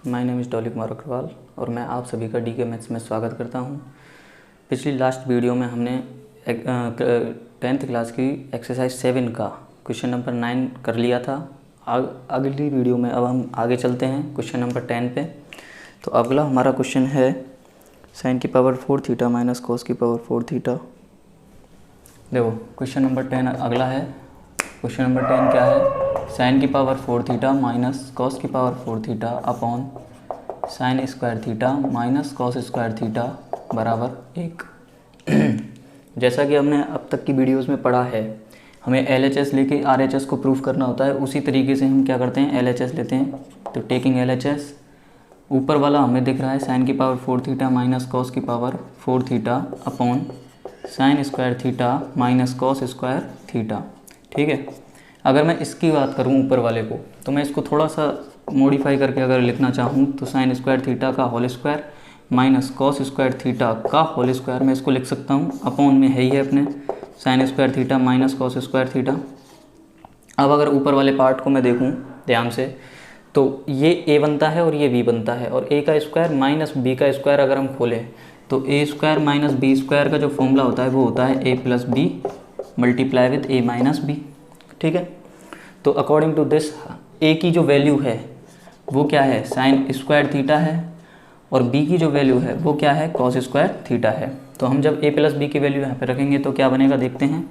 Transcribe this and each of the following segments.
My name is Dolly Kumar Agarwal और मैं आप सभी का डीके मैथ्स में स्वागत करता हूं। पिछली लास्ट वीडियो में हमने 10th क्लास की एक्सरसाइज 7 का क्वेश्चन नंबर 9 कर लिया था। अगली वीडियो में अब हम आगे चलते हैं क्वेश्चन नंबर 10 पे। तो अगला हमारा क्वेश्चन है sin की पावर 4 थीटा माइनस कॉस की पावर 4 थीटा। देखो क्वेश्चन नंबर 10 अगला है। क्वेश्चन नंबर 10 क्या है? साइन की पावर 4 थीटा माइनस कॉस की power 4 theta upon sine square theta minus cos square theta बराबर 1। जैसा कि हमने अब तक की वीडियोस में पढ़ा है, हमें LHS लेके RHS को प्रूफ करना होता है। उसी तरीके से हम क्या करते हैं, LHS लेते हैं। तो टेकिंग LHS, ऊपर वाला हमें दिख रहा है साइन की पावर 4 थीटा माइनस कॉस की power 4 theta upon sine square theta minus cos square theta. ठीक है। अगर मैं इसकी बात करूं ऊपर वाले को, तो मैं इसको थोड़ा सा मॉडिफाई करके अगर लिखना चाहूं तो साइन स्क्वायर थीटा का whole square minus cos square theta का होल स्क्वायर मैं इसको लिख सकता हूं। अपॉन में है ही है अपने sign square theta minus cos square theta. अब अगर ऊपर वाले पार्ट को मैं देखूं ध्यान से, तो ये a बनता है और ये b बनता है, और a का स्क्वायर माइनस b का स्क्वायर अगर हम खोलें तो a square minus b square का जो फॉर्मूला होता है वो होता है a plus B multiply with a minus B. ठीक है। तो अकॉर्डिंग टू दिस a की जो वैल्यू है वो क्या है, साइन स्क्वायर थीटा है, और b की जो वैल्यू है वो क्या है, कॉस स्क्वायर थीटा है। तो हम जब a प्लस बी की वैल्यू यहाँ पे रखेंगे तो क्या बनेगा देखते हैं।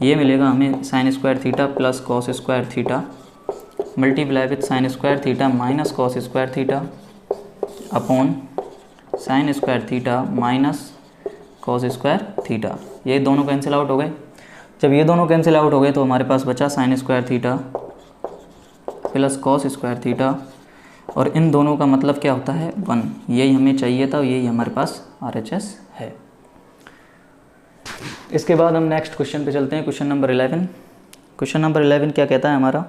ये मिलेगा हमें sign square theta plus cos square theta multiply with sign square theta minus cos square theta upon sine square theta minus cos square theta. ये दोनों कैंसिल आउट हो गए। जब ये दोनों कैंसिल आउट हो गए तो हमारे पास बचा sign square theta plus cos square theta, और इन दोनों का मतलब क्या होता है 1। यही हमें चाहिए था, यही हमारे पास RHS है। इसके बाद हम नेक्स्ट क्वेश्चन पे चलते हैं, क्वेश्चन नंबर 11। क्वेश्चन नंबर 11 क्या कहता है हमारा,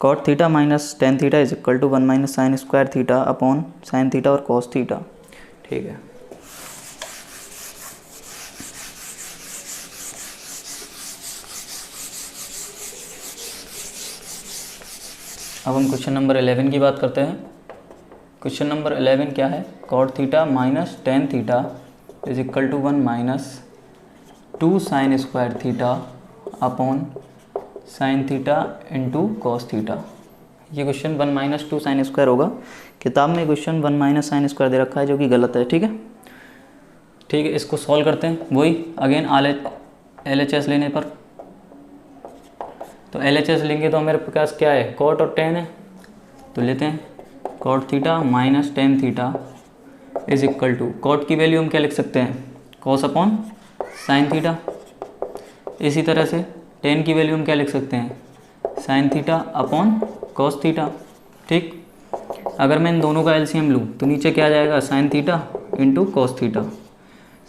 cot theta minus tan theta is equal to 1 minus sine square theta upon sine theta और कॉस थीटा। ठीक है। अब हम क्वेश्चन नंबर 11 की बात करते हैं। क्वेश्चन नंबर 11 क्या है, cot theta minus tan theta is equal to 1 minus 2 sine square theta upon sine theta into cos theta. ये क्वेश्चन 1 माइनस 2 साइन स्क्वायर होगा। किताब में क्वेश्चन 1 माइनस साइन स्क्वायर दे रखा है जो कि गलत है। ठीक है। ठीक है, इसको सॉल्व करते हैं। वही अगेन LHS लेने पर, तो LHS लेंगे तो मेरे पास क्या है, कॉट और टेन है। तो लेते हैं cot theta minus tan theta is equal to, cot की वैल्यू हम क्या लिख सकते हैं, कॉस अपॉन साइन थीटा। इसी तरह से टेन की वैल्यू हम क्या लिख सकते हैं, sine theta upon cos theta. ठीक। अगर मैं इन दोनों का LCM लूँ तो नीचे क्या आ जाएगा, sign theta into cos theta.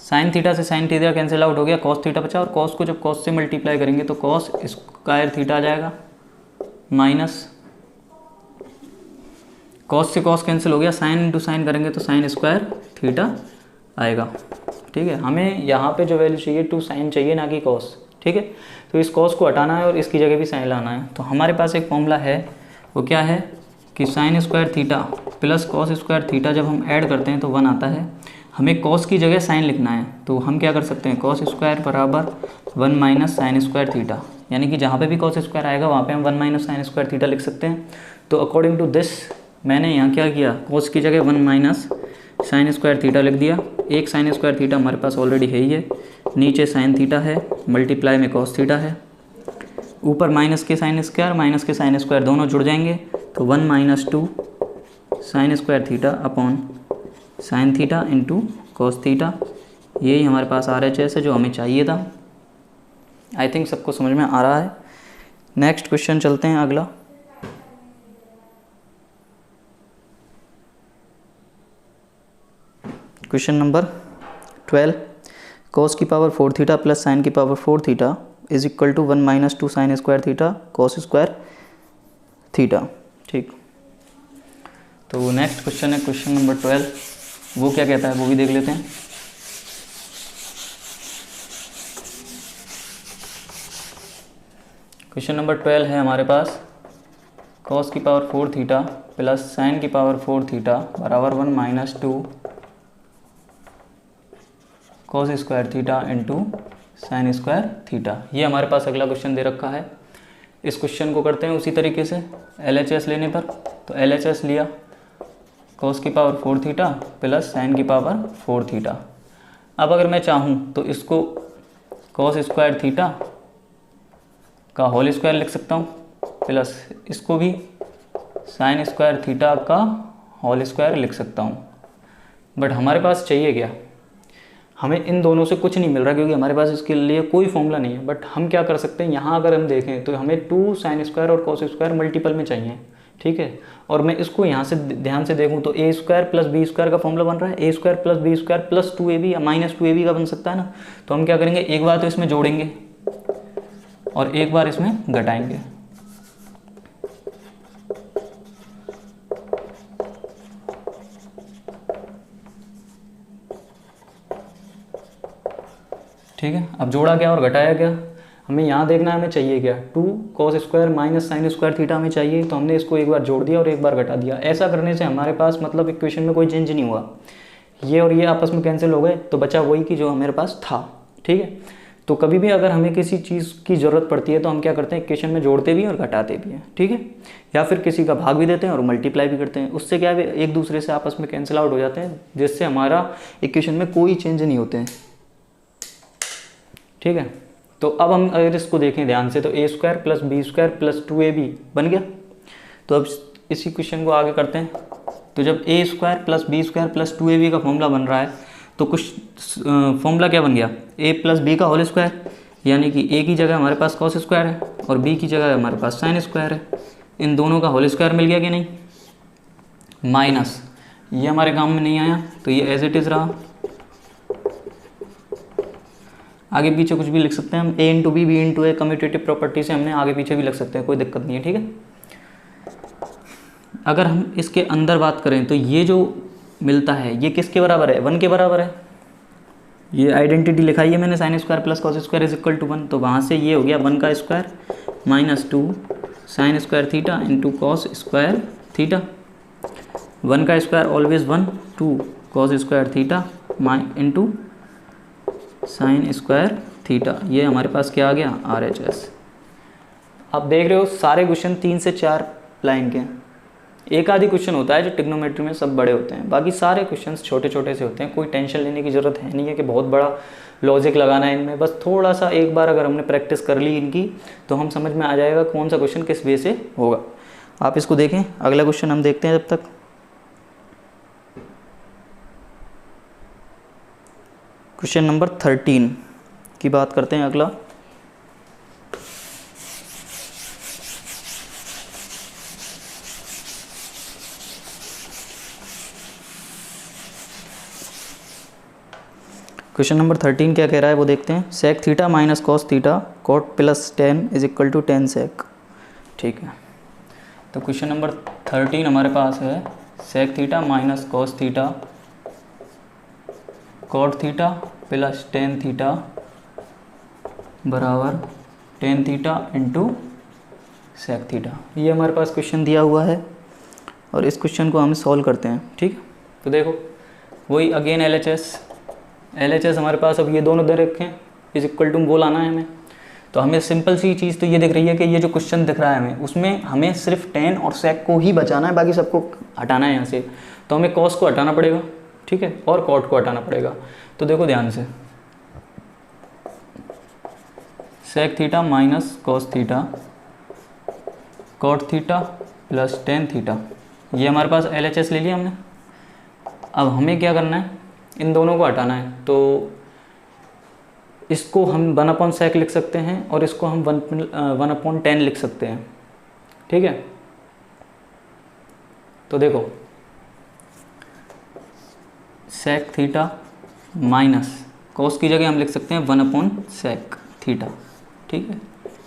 Sine theta से साइन थीटा कैंसिल आउट हो गया, कॉस थीटा बचा, और कॉस को जब कॉस से मल्टीप्लाई करेंगे तो कॉस स्क्वायर थीटा आ जाएगा माइनस कॉस से कॉस कैंसिल हो गया, साइन इंटू साइन करेंगे तो साइन स्क्वायर थीटा आएगा। ठीक है। हमें यहाँ पे जो वैल्यू चाहिए 2 साइन चाहिए, ना कि कॉस। ठीक है। तो इस कॉस को हटाना है और इसकी जगह भी साइन लाना है। तो हमारे पास एक फॉर्मूला है, वो क्या है कि sign square theta plus cos square theta जब हम ऐड करते हैं तो 1 आता है। हमें कॉस की जगह साइन लिखना है, तो हम क्या कर सकते हैं, कॉस स्क्वायर बराबर 1 माइनस साइन स्क्वायर थीटा, यानी कि जहाँ पे भी कॉस स्क्वायर आएगा वहाँ पे हम 1 माइनस साइन स्क्वायर थीटा लिख सकते हैं। तो अकॉर्डिंग टू दिस मैंने यहाँ क्या किया, कॉस की जगह 1 माइनस साइन स्क्वायर थीटा लिख दिया। एक साइन स्क्वायर थीटा हमारे पास ऑलरेडी है ही है, नीचे साइन थीटा है, मल्टीप्लाई में कॉस थीटा है, ऊपर माइनस के साइन स्क्वायर दोनों जुड़ जाएंगे, तो 1 minus 2 sine square theta upon sine theta into cos theta. यही हमारे पास RHS है जो हमें चाहिए था। आई थिंक सबको समझ में आ रहा है। नेक्स्ट क्वेश्चन चलते हैं अगला। क्वेश्चन नंबर 12, कॉस की पावर 4 थीटा प्लस साइन की power 4 theta is equal to 1 minus 2 sine square theta cos square theta. ठीक। तो नेक्स्ट क्वेश्चन है क्वेश्चन नंबर 12। वो क्या कहता है वो भी देख लेते हैं। क्वेश्चन नंबर 12 है हमारे पास, कॉस की पावर 4 थीटा प्लस साइन की पावर 4 थीटा बराबर 1 minus 2 cos square theta into sine square theta. ये हमारे पास अगला क्वेश्चन दे रखा है। इस क्वेश्चन को करते हैं उसी तरीके से LHS लेने पर। तो LHS लिया कॉस की पावर 4 थीटा प्लस साइन की पावर 4 थीटा। अब अगर मैं चाहूँ तो इसको कॉस स्क्वायर थीटा का होल स्क्वायर लिख सकता हूँ प्लस इसको भी साइन स्क्वायर थीटा का होल स्क्वायर लिख सकता हूँ। बट हमारे पास चाहिए क्या, हमें इन दोनों से कुछ नहीं मिल रहा क्योंकि हमारे पास इसके लिए कोई फॉर्मूला नहीं है। बट हम क्या कर सकते हैं, यहाँ अगर हम देखें तो हमें 2 साइन स्क्वायर और कॉस स्क्वायर मल्टीपल में चाहिए, ठीक है। और मैं इसको यहाँ से ध्यान से देखूँ तो a square plus B square का फॉर्मूला बन रहा है, a square plus B square plus 2ab या माइनस 2ab का बन सकता है ना। तो हम क्या करेंगे, एक बार तो इसमें जोड़ेंगे और एक बार इसमें घटाएंगे। ठीक है, अब जोड़ा क्या और घटाया क्या, हमें यहाँ देखना है हमें चाहिए क्या, 2 cos square minus sine square theta हमें चाहिए। तो हमने इसको एक बार जोड़ दिया और एक बार घटा दिया। ऐसा करने से हमारे पास मतलब इक्वेशन में कोई चेंज नहीं हुआ, ये और ये आपस में कैंसिल हो गए, तो बचा वही कि जो हमारे पास था। ठीक है, तो कभी भी अगर हमें किसी चीज़ की ज़रूरत पड़ती है तो हम क्या करते हैं, इक्वेशन में जोड़ते भी और घटाते भी हैं। ठीक है, या फिर किसी का भाग भी देते हैं और मल्टीप्लाई भी करते हैं। उससे क्या है, एक दूसरे से आपस में कैंसिल आउट हो जाते हैं, जिससे हमारा इक्वेशन में कोई चेंज नहीं होते हैं। ठीक है, तो अब हम अगर इसको देखें ध्यान से तो a square plus B square plus 2ab बन गया। तो अब इसी क्वेश्चन को आगे करते हैं। तो जब a square plus B square plus 2ab का फॉर्मूला बन रहा है तो कुछ फॉर्मूला क्या बन गया, a प्लस बी का होल स्क्वायर, यानी कि a की जगह हमारे पास कॉस स्क्वायर है और b की जगह हमारे पास साइन स्क्वायर है। इन दोनों का होल स्क्वायर मिल गया कि नहीं, माइनस ये हमारे काम में नहीं आया तो ये एज इट इज़ रहा। आगे पीछे कुछ भी लिख सकते हैं हम, a into B, B into A, commutative property से हमने आगे पीछे भी लिख सकते हैं, कोई दिक्कत नहीं है। ठीक है, अगर हम इसके अंदर बात करें तो ये जो मिलता है ये किसके बराबर है, 1 के बराबर है। ये आइडेंटिटी लिखाई है मैंने, sine square plus cos square is equal to 1। तो वहाँ से ये हो गया 1 का square minus 2 sine square theta into cos square theta. 1 का square always 1, 2 cos square theta into sine square theta. ये हमारे पास क्या आ गया, RHS। आप देख रहे हो सारे क्वेश्चन 3 से 4 लाइन के हैं। एक आधी क्वेश्चन होता है जो ट्रिग्नोमेट्री में सब बड़े होते हैं, बाकी सारे क्वेश्चंस छोटे छोटे से होते हैं। कोई टेंशन लेने की ज़रूरत है नहीं है कि बहुत बड़ा लॉजिक लगाना है इनमें। बस थोड़ा सा एक बार अगर हमने प्रैक्टिस कर ली इनकी तो हम समझ में आ जाएगा कौन सा क्वेश्चन किस वे से होगा। आप इसको देखें, अगला क्वेश्चन हम देखते हैं। जब तक क्वेश्चन नंबर 13 की बात करते हैं। अगला क्वेश्चन नंबर 13 क्या कह रहा है वो देखते हैं। Sec theta minus cos theta cot plus 10 is equal to 10 sec. ठीक है, तो क्वेश्चन नंबर 13 हमारे पास है sec theta minus cos theta cot theta plus 10 theta बराबर 10 थीटा इंटू सेक थीटा। ये हमारे पास क्वेश्चन दिया हुआ है और इस क्वेश्चन को हम सॉल्व करते हैं। ठीक, तो देखो वही अगेन LHS हमारे पास अब ये दोनों दे रखे हैं, इज इक्वल टू वो लाना है हमें। तो हमें सिंपल सी चीज़ तो ये दिख रही है कि ये जो क्वेश्चन दिख रहा है हमें, उसमें हमें सिर्फ 10 और सेक को ही बचाना है, बाकी सबको हटाना है यहाँ से। तो हमें कॉस को हटाना पड़ेगा, ठीक है, और कॉट को हटाना पड़ेगा। तो देखो ध्यान से, sec theta minus cos theta cot theta plus 10 theta, ये हमारे पास LHS ले लिया हमने। अब हमें क्या करना है, इन दोनों को हटाना है। तो इसको हम 1/sec लिख सकते हैं और इसको हम 1/10 लिख सकते हैं। ठीक है, तो देखो सेक थीटा माइनस कॉस की जगह हम लिख सकते हैं 1/sec थीटा, ठीक है,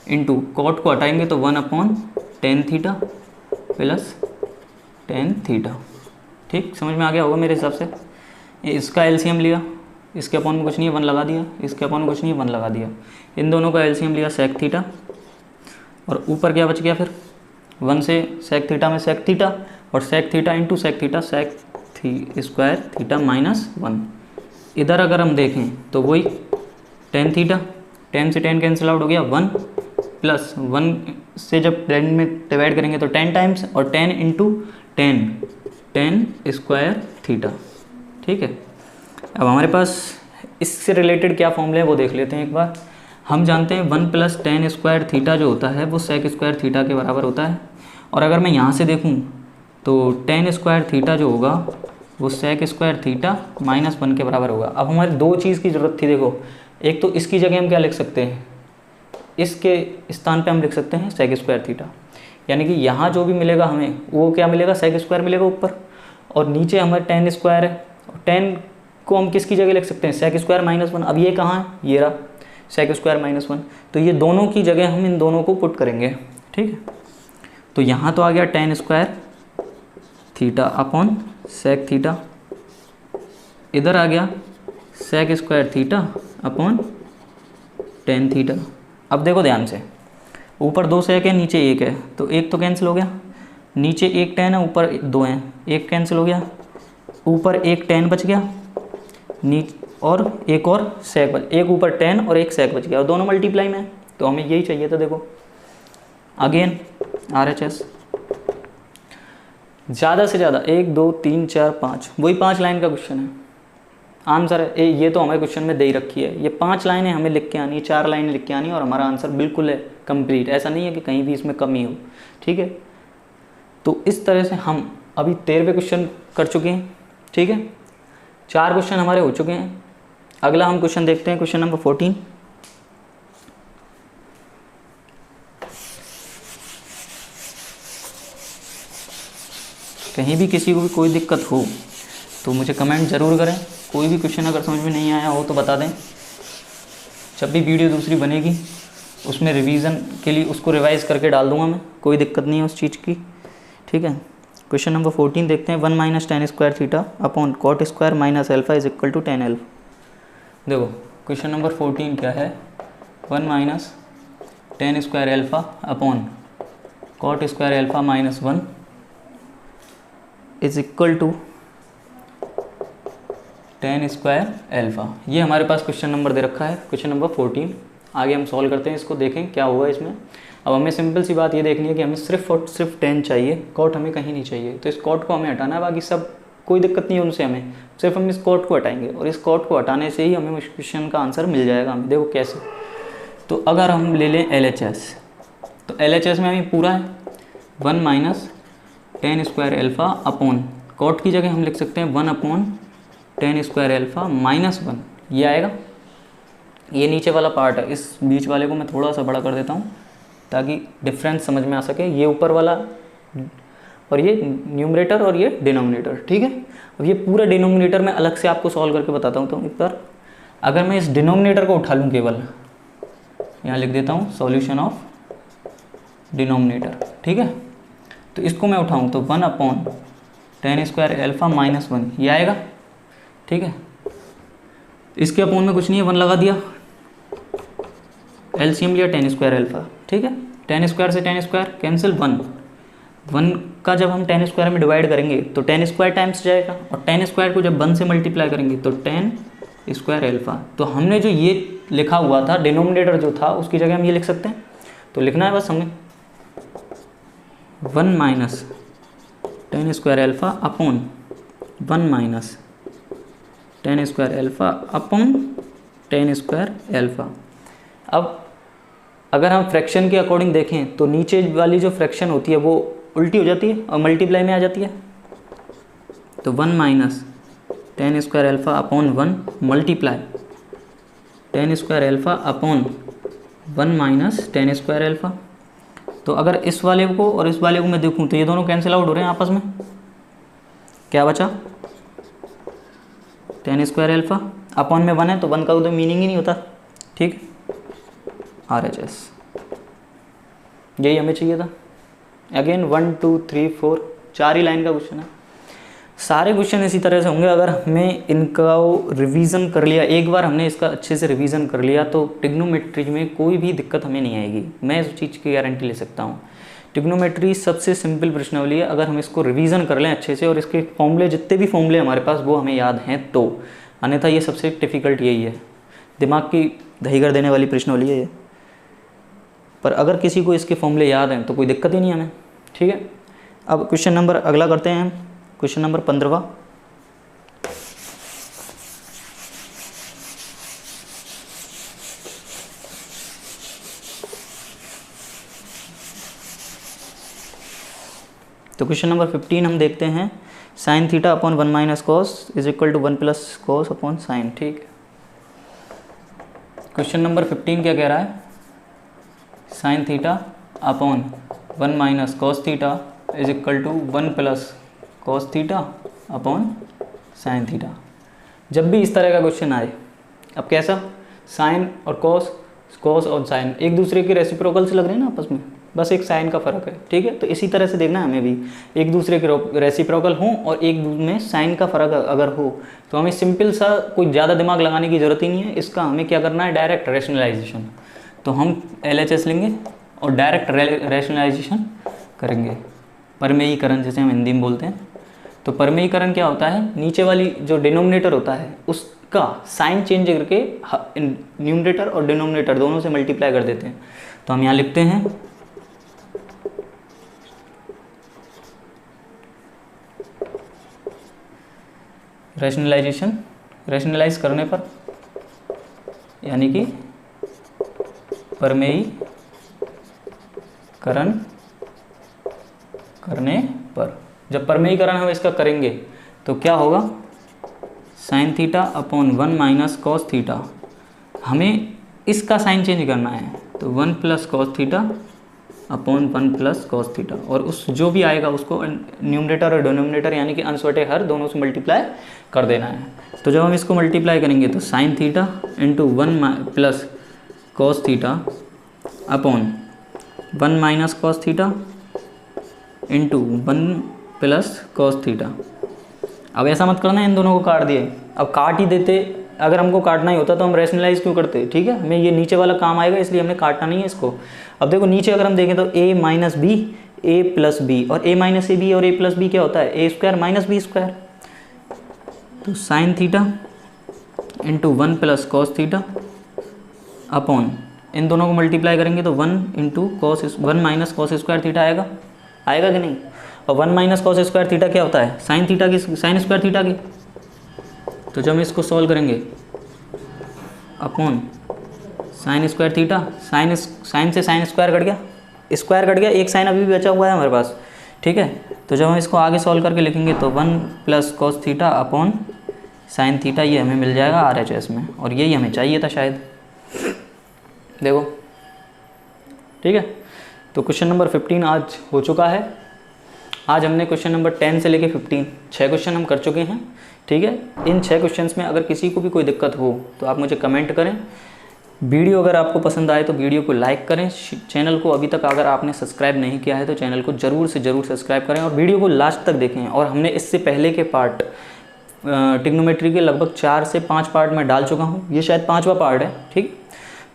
इंटू कॉट को हटाएंगे तो 1/10 थीटा प्लस 10 थीटा। ठीक, समझ में आ गया होगा मेरे हिसाब से। इसका LCM लिया, इसके अपॉन में कुछ नहीं है 1 लगा दिया, इसके अपॉन में कुछ नहीं है 1 लगा दिया। इन दोनों का LCM लिया सेक थीटा और ऊपर क्या बच गया फिर 1 से सेक थीटा में सेक थीटा, और sec theta into sec theta sec square theta minus 1। इधर अगर हम देखें तो वही टेन थीटा, 10 से 10 कैंसिल आउट हो गया 1, प्लस 1 से जब 10 में डिवाइड करेंगे तो 10 टाइम्स, और 10 इंटू 10 स्क्वायर थीटा। ठीक है, अब हमारे पास इससे रिलेटेड क्या फॉर्मूले हैं वो देख लेते हैं एक बार। हम जानते हैं 1 प्लस 10 स्क्वायर थीटा जो होता है वो सेक स्क्वायर थीटा के बराबर होता है। और अगर मैं यहाँ से देखूँ तो 10 स्क्वायर थीटा जो होगा वो सेक स्क्वायर थीटा माइनस 1 के बराबर होगा। अब हमारी दो चीज़ की ज़रूरत थी, देखो एक तो इसकी जगह हम क्या लिख सकते हैं, इसके स्थान पे हम लिख सकते हैं सेक स्क्वायर थीटा, यानी कि यहाँ जो भी मिलेगा हमें वो क्या मिलेगा, सेक स्क्वायर मिलेगा ऊपर, और नीचे हमारे 10 स्क्वायर है, 10 को हम किसकी जगह लिख सकते हैं, सेक स्क्वायर माइनस 1। अब ये कहाँ है, ये रहा सेक स्क्वायर माइनस 1, तो ये दोनों की जगह हम इन दोनों को पुट करेंगे। ठीक है, तो यहाँ तो आ गया 10 square theta upon sec theta, इधर आ गया sec square theta upon 10 theta. अब देखो ध्यान से, ऊपर 2 सेक है नीचे 1 है, तो 1 तो कैंसिल हो गया, नीचे 1 10 है ऊपर 2 है, 1 कैंसिल हो गया, ऊपर 1 10 बच गया, और एक और सेक बच, एक ऊपर 10 और एक सेक बच गया, और दोनों मल्टीप्लाई में, तो हमें यही चाहिए था। देखो अगेन RHS ज़्यादा से ज़्यादा 1 2 3 4 5, वही 5 लाइन का क्वेश्चन है। आंसर है ये तो हमारे क्वेश्चन में दे ही रखी है, ये 5 लाइनें हमें लिख के आनी है, 4 लाइनें लिख के आनी है, और हमारा आंसर बिल्कुल है कंप्लीट। ऐसा नहीं है कि कहीं भी इसमें कमी हो। ठीक है, तो इस तरह से हम अभी 13वें क्वेश्चन कर चुके हैं। ठीक है, 4 क्वेश्चन हमारे हो चुके हैं। अगला हम क्वेश्चन देखते हैं, क्वेश्चन नंबर 14। कहीं भी किसी को भी कोई दिक्कत हो तो मुझे कमेंट ज़रूर करें। कोई भी क्वेश्चन अगर समझ में नहीं आया हो तो बता दें। जब भी वीडियो दूसरी बनेगी उसमें रिवीजन के लिए उसको रिवाइज़ करके डाल दूंगा मैं, कोई दिक्कत नहीं है उस चीज़ की। ठीक है, क्वेश्चन नंबर 14 देखते हैं। 1 minus 10 square theta upon cot square minus alpha is equal to 10 alpha. देखो क्वेश्चन नंबर 14 क्या है, 1 minus 10 square alpha upon cot square alpha minus 1 is equal to 10 square alpha. ये हमारे पास क्वेश्चन नंबर दे रखा है, question number 14। आगे हम solve करते हैं इसको, देखें क्या होगा इसमें। अब हमें सिंपल सी बात ये देखनी है कि हमें सिर्फ और सिर्फ 10 चाहिए, कॉट हमें कहीं नहीं चाहिए, तो इस कॉट को हमें हटाना है। बाकी सब कोई दिक्कत नहीं है उनसे, हमें सिर्फ हम इस कॉट को हटाएंगे, और इस कॉट को हटाने से ही हमें उस क्वेश्चन का आंसर मिल जाएगा हमें। देखो कैसे, तो अगर हम ले लें LHS, तो LHS में हमें पूरा है 1 minus 10 square alpha upon cot की जगह हम लिख सकते हैं 1 अपॉन 10 स्क्वायर एल्फा माइनस 1, ये आएगा। ये नीचे वाला पार्ट है, इस बीच वाले को मैं थोड़ा सा बड़ा कर देता हूँ ताकि डिफरेंस समझ में आ सके। ये ऊपर वाला और ये न्यूमरेटर और ये डिनोमिनेटर। ठीक है, अब ये पूरा डिनोमिनेटर मैं अलग से आपको सॉल्व करके बताता हूँ। तो एक बार अगर मैं इस डिनोमिनेटर को उठा लूँ, केवल यहाँ लिख देता हूँ सॉल्यूशन ऑफ डिनोमिनेटर। ठीक है, तो इसको मैं उठाऊँ तो 1 अपॉन 10 स्क्वायर एल्फा माइनस 1 ये आएगा। ठीक है, इसके अपॉन में कुछ नहीं है, 1 लगा दिया, LCM लिया 10 स्क्वायर एल्फा। ठीक है, 10 स्क्वायर से 10 स्क्वायर कैंसिल, 1 का जब हम 10 स्क्वायर में डिवाइड करेंगे तो 10 स्क्वायर टाइम्स जाएगा, और 10 स्क्वायर को जब 1 से मल्टीप्लाई करेंगे तो 10 स्क्वायर एल्फा। तो हमने जो ये लिखा हुआ था डिनोमिनेटर जो था उसकी जगह हम ये लिख सकते हैं। तो लिखना है बस हमें 1 minus 10 square alpha upon 1 minus 10 square alpha upon 10 square alpha. अब अगर हम फ्रैक्शन के अकॉर्डिंग देखें तो नीचे वाली जो फ्रैक्शन होती है वो उल्टी हो जाती है और मल्टीप्लाई में आ जाती है। तो 1 minus 10 square alpha upon 1 multiply 10 square alpha upon 1 minus 10 square alpha. तो अगर इस वाले को और इस वाले को मैं देखूं तो ये दोनों कैंसिल आउट हो रहे हैं आपस में, क्या बचा 10 स्क्वायर एल्फा अपॉन में 1 है तो 1 का तो मीनिंग ही नहीं होता। ठीक, RHS यही हमें चाहिए था। अगेन 1 2 3 4 4 ही लाइन का क्वेश्चन है। सारे क्वेश्चन इसी तरह से होंगे। अगर हमें इनका रिवीजन कर लिया, एक बार हमने इसका अच्छे से रिवीजन कर लिया तो ट्रिग्नोमेट्री में कोई भी दिक्कत हमें नहीं आएगी, मैं इस चीज़ की गारंटी ले सकता हूँ। ट्रिग्नोमेट्री सबसे सिंपल प्रश्नावली है अगर हम इसको रिवीजन कर लें अच्छे से और इसके फॉर्मूले जितने भी फॉर्मूले हमारे पास वो हमें याद हैं तो, अन्यथा ये सबसे डिफ़िकल्ट यही है, दिमाग की दही कर देने वाली प्रश्नावली है ये। पर अगर किसी को इसके फॉर्मूले याद हैं तो कोई दिक्कत ही नहीं हमें, ठीक है। अब क्वेश्चन नंबर अगला करते हैं हम, क्वेश्चन नंबर 15वां। तो क्वेश्चन नंबर 15 हम देखते हैं, sine theta upon 1 minus cos is equal to 1 plus cos upon sine, ठीक। क्वेश्चन नंबर 15 क्या कह रहा है, sine theta upon 1 minus cos theta is equal to 1 plus cos theta upon sine theta. जब भी इस तरह का क्वेश्चन आए, अब कैसा, साइन और कॉस, कॉस और साइन एक दूसरे के रेसिप्रोकल से लग रहे हैं ना आपस में, बस एक साइन का फ़र्क है, ठीक है। तो इसी तरह से देखना है हमें भी, एक दूसरे के रेसिप्रोकल हों और एक में साइन का फ़र्क अगर हो तो हमें सिंपल सा कोई ज़्यादा दिमाग लगाने की ज़रूरत ही नहीं है, इसका हमें क्या करना है, डायरेक्ट रैशनलाइजेशन। तो हम LHS लेंगे और डायरेक्ट रैशनलाइजेशन करेंगे, परमेयीकरण जिसे हम हिंदी में बोलते हैं। तो परमेयीकरण क्या होता है, नीचे वाली जो डिनोमिनेटर होता है उसका साइन चेंज करके न्यूमरेटर और डिनोमिनेटर दोनों से मल्टीप्लाई कर देते हैं। तो हम यहाँ लिखते हैं रैशनलाइजेशन, रैशनलाइज करने पर यानी कि परमेयीकरण करने पर, जब परमेयीकरण हम इसका करेंगे तो क्या होगा, sign theta upon 1 minus cos theta, हमें इसका साइन चेंज करना है तो 1 plus cos theta upon 1 plus cos theta, और उस जो भी आएगा उसको न्यूमरेटर और डिनोमिनेटर यानी कि अंश बटे हर दोनों से मल्टीप्लाई कर देना है। तो जब हम इसको मल्टीप्लाई करेंगे तो sine theta into 1 plus cos theta upon 1 minus cos theta into 1 plus cos theta. अब ऐसा मत करना इन दोनों को काट दिए, अब काट ही देते, अगर हमको काटना ही होता तो हम रैशनलाइज क्यों करते, ठीक है। हमें ये नीचे वाला काम आएगा इसलिए हमने काटना नहीं है इसको। अब देखो नीचे अगर हम देखें तो a minus B, A plus B, और a माइनस ए बी और a प्लस बी क्या होता है, A square minus B square. तो sine theta into 1 plus cos theta upon, इन दोनों को मल्टीप्लाई करेंगे तो 1 into cos 1 minus cos square theta आएगा, आएगा कि नहीं। और 1 माइनस कॉस स्क्वायर थीटा क्या होता है, साइन थीटा की, साइन स्क्वायर थीटा की। तो जब हम इसको सॉल्व करेंगे upon sine square theta, sine से साइन स्क्वायर कट गया, स्क्वायर कट गया, एक साइन अभी भी बचा हुआ है हमारे पास, ठीक है। तो जब हम इसको आगे सॉल्व करके लिखेंगे तो 1 plus cos theta upon sine theta, ये हमें मिल जाएगा RHS में, और यही हमें चाहिए था शायद, देखो, ठीक है। तो क्वेश्चन नंबर 15 आज हो चुका है। आज हमने क्वेश्चन नंबर 10 से लेके 15 6 क्वेश्चन हम कर चुके हैं, ठीक है। इन 6 क्वेश्चंस में अगर किसी को भी कोई दिक्कत हो तो आप मुझे कमेंट करें। वीडियो अगर आपको पसंद आए तो वीडियो को लाइक करें। चैनल को अभी तक अगर आपने सब्सक्राइब नहीं किया है तो चैनल को ज़रूर से ज़रूर सब्सक्राइब करें और वीडियो को लास्ट तक देखें। और हमने इससे पहले के पार्ट ट्रिग्नोमेट्री के लगभग 4 से 5 पार्ट में डाल चुका हूँ, ये शायद 5वां पार्ट है, ठीक।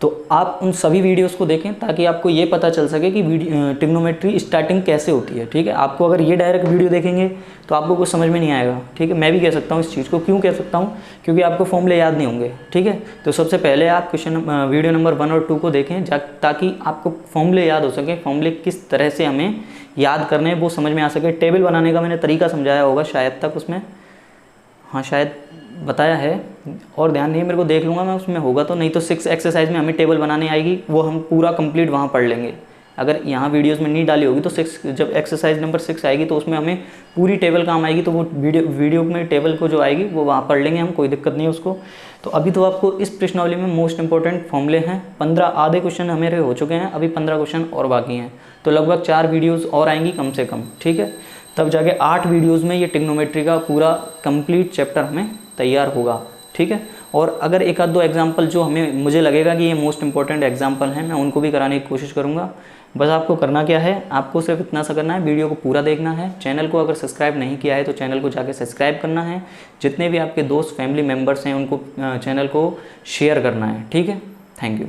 तो आप उन सभी वीडियोस को देखें ताकि आपको ये पता चल सके कि ट्रिग्नोमेट्री स्टार्टिंग कैसे होती है, ठीक है। आपको अगर ये डायरेक्ट वीडियो देखेंगे तो आपको कुछ समझ में नहीं आएगा, ठीक है। मैं भी कह सकता हूँ इस चीज़ को, क्यों कह सकता हूँ, क्योंकि आपको फॉर्मूले याद नहीं होंगे, ठीक है। तो सबसे पहले आप वीडियो नंबर 1 और 2 को देखें ताकि आपको फॉर्मूले याद हो सके, फॉर्मूले किस तरह से हमें याद करने हैं वो समझ में आ सके। टेबल बनाने का मैंने तरीका समझाया होगा शायद तक उसमें, हाँ शायद बताया है, और ध्यान नहीं मेरे को, देख लूँगा मैं उसमें होगा तो, नहीं तो 6 एक्सरसाइज में हमें टेबल बनानी आएगी, वो हम पूरा कंप्लीट वहाँ पढ़ लेंगे। अगर यहाँ वीडियोस में नहीं डाली होगी तो 6 जब एक्सरसाइज नंबर 6 आएगी तो उसमें हमें पूरी टेबल काम आएगी, तो वो वीडियो में टेबल को जो आएगी वो वहाँ पढ़ लेंगे हम, कोई दिक्कत नहीं है उसको। तो अभी तो आपको इस प्रश्नावली में मोस्ट इंपॉर्टेंट फॉर्मूले हैं 15, आधे क्वेश्चन हमारे हो चुके हैं, अभी 15 क्वेश्चन और बाकी हैं। तो लगभग 4 वीडियोज़ और आएंगी कम से कम, ठीक है। तब जाके 8 वीडियोज़ में ये ट्रिग्नोमेट्री का पूरा कंप्लीट चैप्टर हमें तैयार होगा, ठीक है। और अगर एक आध 2 एग्जाम्पल जो मुझे लगेगा कि ये मोस्ट इंपॉर्टेंट एग्जाम्पल हैं, मैं उनको भी कराने की कोशिश करूँगा। बस आपको करना क्या है, आपको सिर्फ इतना सा करना है, वीडियो को पूरा देखना है। चैनल को अगर सब्सक्राइब नहीं किया है तो चैनल को जाके सब्सक्राइब करना है। जितने भी आपके दोस्त फैमिली मेम्बर्स हैं उनको चैनल को शेयर करना है, ठीक है। Thank you.